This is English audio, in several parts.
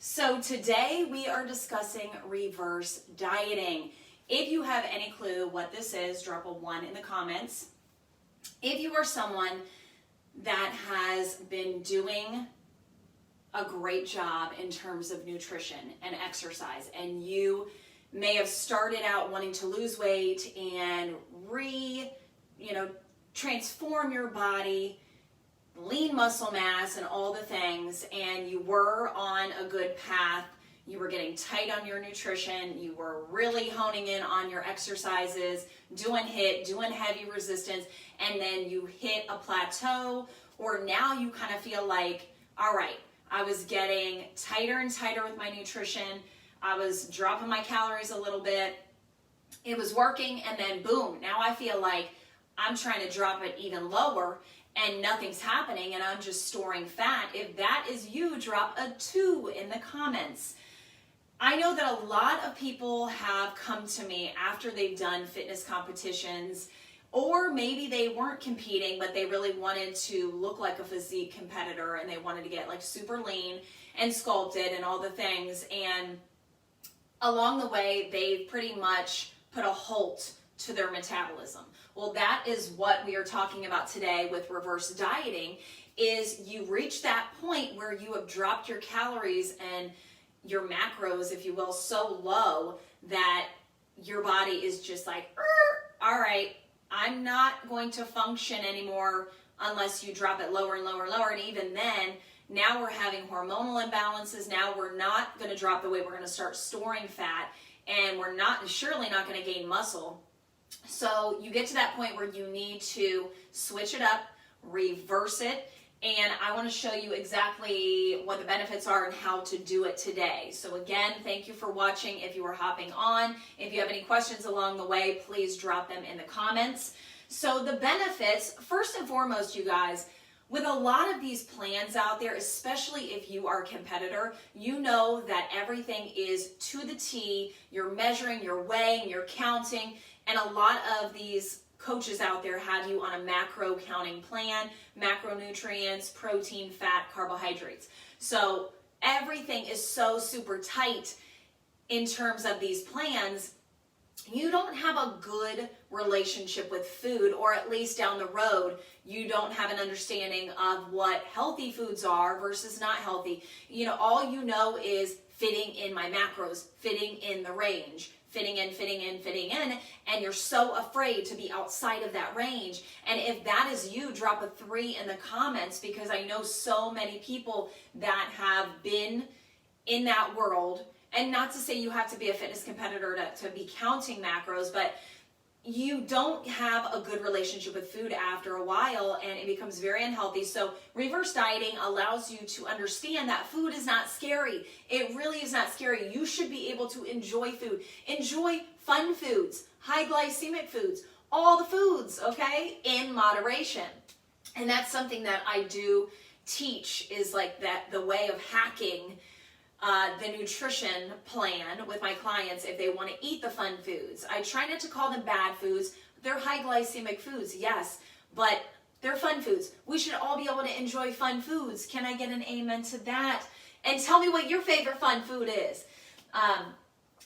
So today we are discussing reverse dieting. If you have any clue what this is, drop a 1 in the comments. If you are someone that has been doing a great job in terms of nutrition and exercise, and you may have started out wanting to lose weight and transform your body, lean muscle mass and all the things, and you were on a good path, you were getting tight on your nutrition, you were really honing in on your exercises, doing HIIT, doing heavy resistance, and then you hit a plateau, or now you kind of feel like, all right, I was getting tighter and tighter with my nutrition, I was dropping my calories a little bit, it was working, and then boom, now I feel like I'm trying to drop it even lower and nothing's happening and I'm just storing fat. If that is you, drop a 2 in the comments. I know that a lot of people have come to me after they've done fitness competitions, or maybe they weren't competing, but they really wanted to look like a physique competitor and they wanted to get like super lean and sculpted and all the things. And along the way, they've pretty much put a halt to their metabolism. Well, that is what we are talking about today with reverse dieting, is you reach that point where you have dropped your calories and your macros, if you will, so low that your body is just like, all right, I'm not going to function anymore unless you drop it lower and lower and lower. And even then, now we're having hormonal imbalances. Now we're not going to drop the weight. We're going to start storing fat, and we're surely not going to gain muscle. So you get to that point where you need to switch it up, reverse it, and I want to show you exactly what the benefits are and how to do it today. So again, thank you for watching. If you are hopping on, if you have any questions along the way, please drop them in the comments. So the benefits, first and foremost, you guys, with a lot of these plans out there, especially if you are a competitor, you know that everything is to the T. You're measuring, you're weighing, you're counting, and a lot of these coaches out there have you on a macro counting plan, macronutrients, protein, fat, carbohydrates. So everything is so super tight in terms of these plans. You don't have a good relationship with food, or at least down the road, you don't have an understanding of what healthy foods are versus not healthy. All you know is fitting in my macros, fitting in the range, fitting in, and you're so afraid to be outside of that range. And if that is you, drop a 3 in the comments, because I know so many people that have been in that world. And not to say you have to be a fitness competitor to be counting macros, but you don't have a good relationship with food after a while, and it becomes very unhealthy. So reverse dieting allows you to understand that food is not scary. It really is not scary. You should be able to enjoy food. Enjoy fun foods, high glycemic foods, all the foods, okay, in moderation. And that's something that I do teach, is like that, the way of hacking the nutrition plan with my clients if they want to eat the fun foods. I try not to call them bad foods. They're high glycemic foods, yes, but they're fun foods. We should all be able to enjoy fun foods. Can I get an amen to that? And tell me what your favorite fun food is.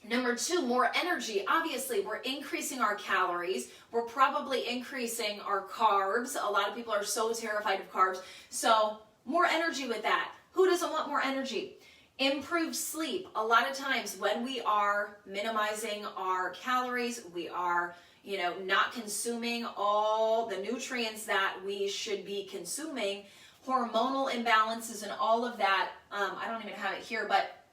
Number 2, more energy. Obviously, we're increasing our calories. We're probably increasing our carbs. A lot of people are so terrified of carbs. So more energy with that. Who doesn't want more energy? Improved sleep. A lot of times when we are minimizing our calories, we are, not consuming all the nutrients that we should be consuming, hormonal imbalances and all of that. I don't even have it here, but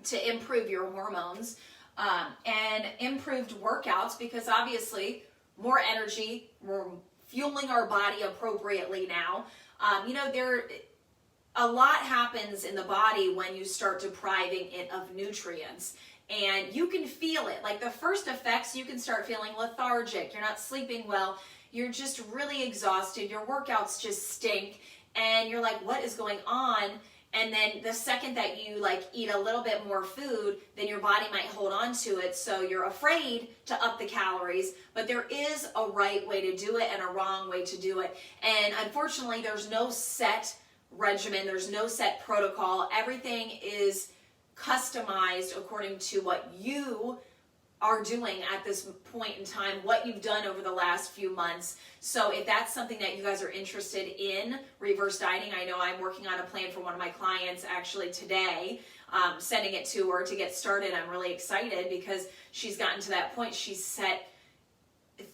to improve your hormones, and improved workouts, because obviously more energy, we're fueling our body appropriately now. A lot happens in the body when you start depriving it of nutrients, and you can feel it. Like the first effects, you can start feeling lethargic. You're not sleeping well. You're just really exhausted. Your workouts just stink, and you're like, what is going on? And then the second that you eat a little bit more food, then your body might hold on to it. So you're afraid to up the calories, but there is a right way to do it and a wrong way to do it. And unfortunately, there's no set regimen, there's no set protocol. Everything is customized according to what you are doing at this point in time, what you've done over the last few months. So if that's something that you guys are interested in, reverse dieting, I know I'm working on a plan for one of my clients actually today, sending it to her to get started. I'm really excited because she's gotten to that point. She's set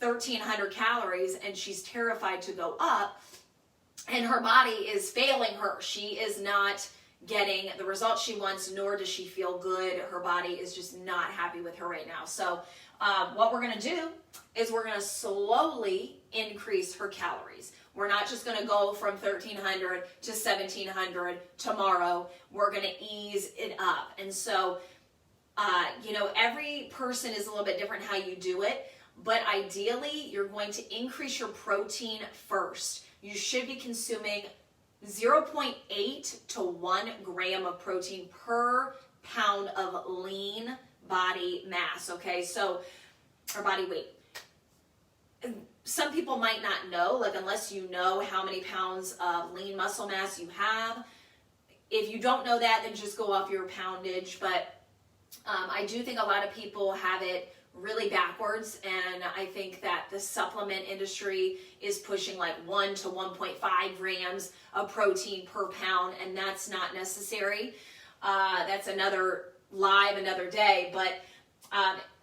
1,300 calories and she's terrified to go up, and her body is failing her. She is not getting the results she wants, nor does she feel good. Her body is just not happy with her right now. So what we're going to do is we're going to slowly increase her calories. We're not just going to go from 1,300 to 1,700 tomorrow. We're going to ease it up. And so, every person is a little bit different how you do it, but ideally you're going to increase your protein first. You should be consuming 0.8 to 1 gram of protein per pound of lean body mass, okay? So, or body weight. Some people might not know, like unless you know how many pounds of lean muscle mass you have. If you don't know that, then just go off your poundage. But I do think a lot of people have it really backwards, and I think that the supplement industry is pushing like 1 to 1.5 grams of protein per pound, and that's not necessary. That's another live another day. But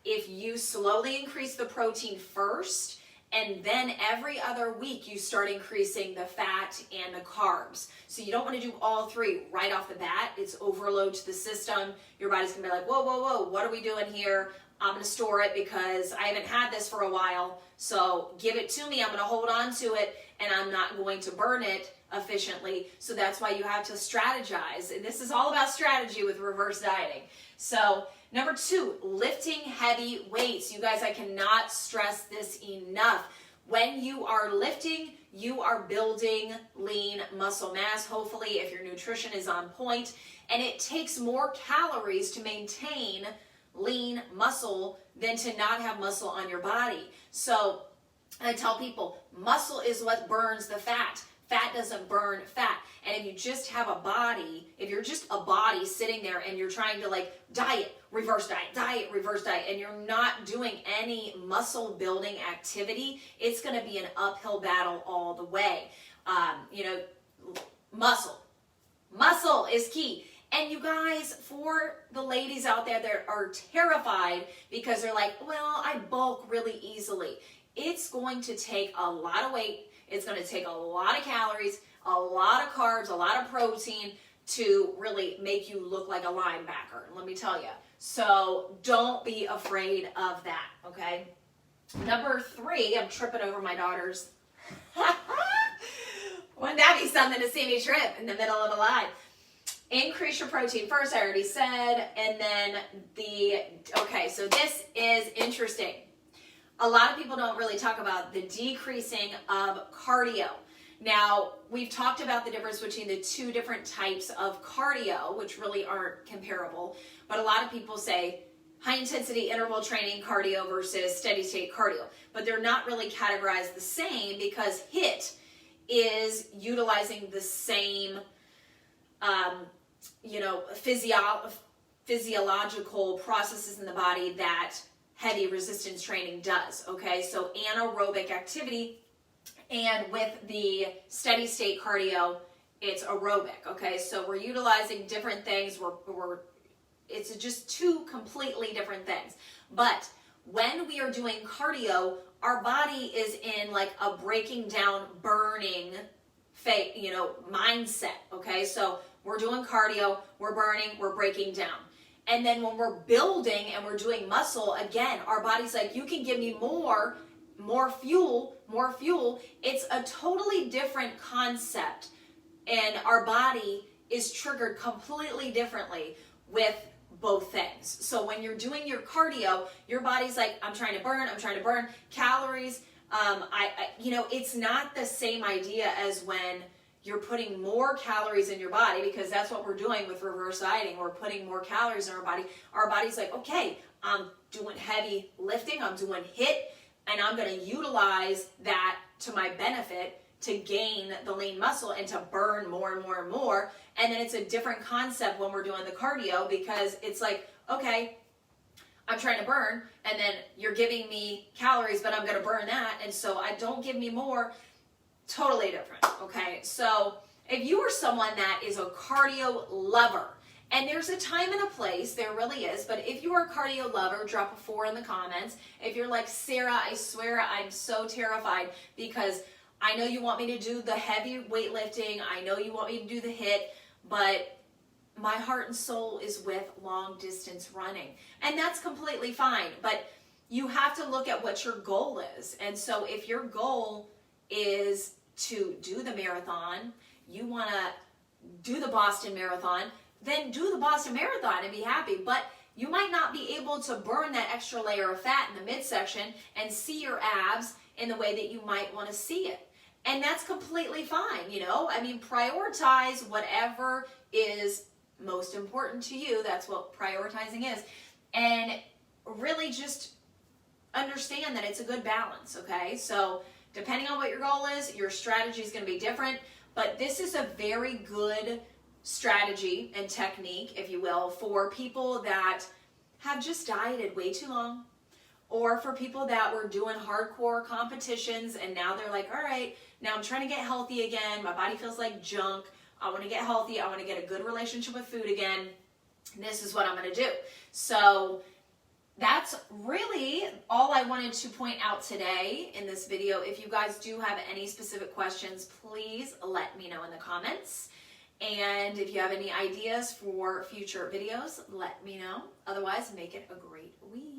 if you slowly increase the protein first, and then every other week you start increasing the fat and the carbs. So you don't want to do all three right off the bat. It's overload to the system. Your body's gonna be like, whoa, whoa, whoa, what are we doing here? I'm gonna store it because I haven't had this for a while. So give it to me, I'm gonna hold on to it, and I'm not going to burn it efficiently. So that's why you have to strategize. And this is all about strategy with reverse dieting. So number 2, lifting heavy weights. You guys, I cannot stress this enough. When you are lifting, you are building lean muscle mass, hopefully, if your nutrition is on point. And it takes more calories to maintain lean muscle than to not have muscle on your body. So I tell people, muscle is what burns the fat. Fat doesn't burn fat. And if you just have a body, if you're just a body sitting there and you're trying to like diet, reverse diet, reverse diet, and you're not doing any muscle building activity, it's going to be an uphill battle all the way. Muscle is key. And you guys, for the ladies out there that are terrified because they're like, well, I bulk really easily. It's going to take a lot of weight. It's going to take a lot of calories, a lot of carbs, a lot of protein to really make you look like a linebacker, let me tell you. So don't be afraid of that, okay? Number 3, I'm tripping over my daughters. Wouldn't that be something to see me trip in the middle of a live? Increase your protein first, I already said. And then so this is interesting. A lot of people don't really talk about the decreasing of cardio. Now, we've talked about the difference between the 2 different types of cardio, which really aren't comparable. But a lot of people say high intensity interval training cardio versus steady state cardio. But they're not really categorized the same because HIIT is utilizing the same physiological processes in the body that heavy resistance training does, okay? So anaerobic activity, and with the steady state cardio, it's aerobic, okay? So we're utilizing different things. It's just 2 completely different things. But when we are doing cardio, our body is in like a breaking down, burning mindset, okay? So we're doing cardio, we're burning, we're breaking down. And then when we're building and we're doing muscle, again, our body's like, you can give me more fuel. It's a totally different concept. And our body is triggered completely differently with both things. So when you're doing your cardio, your body's like, I'm trying to burn calories. It's not the same idea as when you're putting more calories in your body, because that's what we're doing with reverse dieting. We're putting more calories in our body. Our body's like, okay, I'm doing heavy lifting, I'm doing HIIT, and I'm going to utilize that to my benefit to gain the lean muscle and to burn more and more and more. And then it's a different concept when we're doing the cardio, because it's like, okay, I'm trying to burn, and then you're giving me calories, but I'm going to burn that, and so I don't give me more. Totally different, okay? So if you are someone that is a cardio lover, and there's a time and a place, there really is, but if you are a cardio lover, drop a 4 in the comments. If you're like, Sarah, I swear I'm so terrified because I know you want me to do the heavy weightlifting, I know you want me to do the HIIT, but my heart and soul is with long distance running. And that's completely fine, but you have to look at what your goal is. And so if your goal is to do the marathon, you want to do the Boston Marathon, then do the Boston Marathon and be happy. But you might not be able to burn that extra layer of fat in the midsection and see your abs in the way that you might want to see it. And that's completely fine, you know? I mean, prioritize whatever is most important to you. That's what prioritizing is. And really just understand that it's a good balance, okay? So depending on what your goal is, your strategy is going to be different. But this is a very good strategy and technique, if you will, for people that have just dieted way too long, or for people that were doing hardcore competitions and now they're like, all right, now I'm trying to get healthy again. My body feels like junk. I want to get healthy. I want to get a good relationship with food again. This is what I'm going to do. So that's really all I wanted to point out today in this video. If you guys do have any specific questions, please let me know in the comments. And if you have any ideas for future videos, let me know. Otherwise, make it a great week.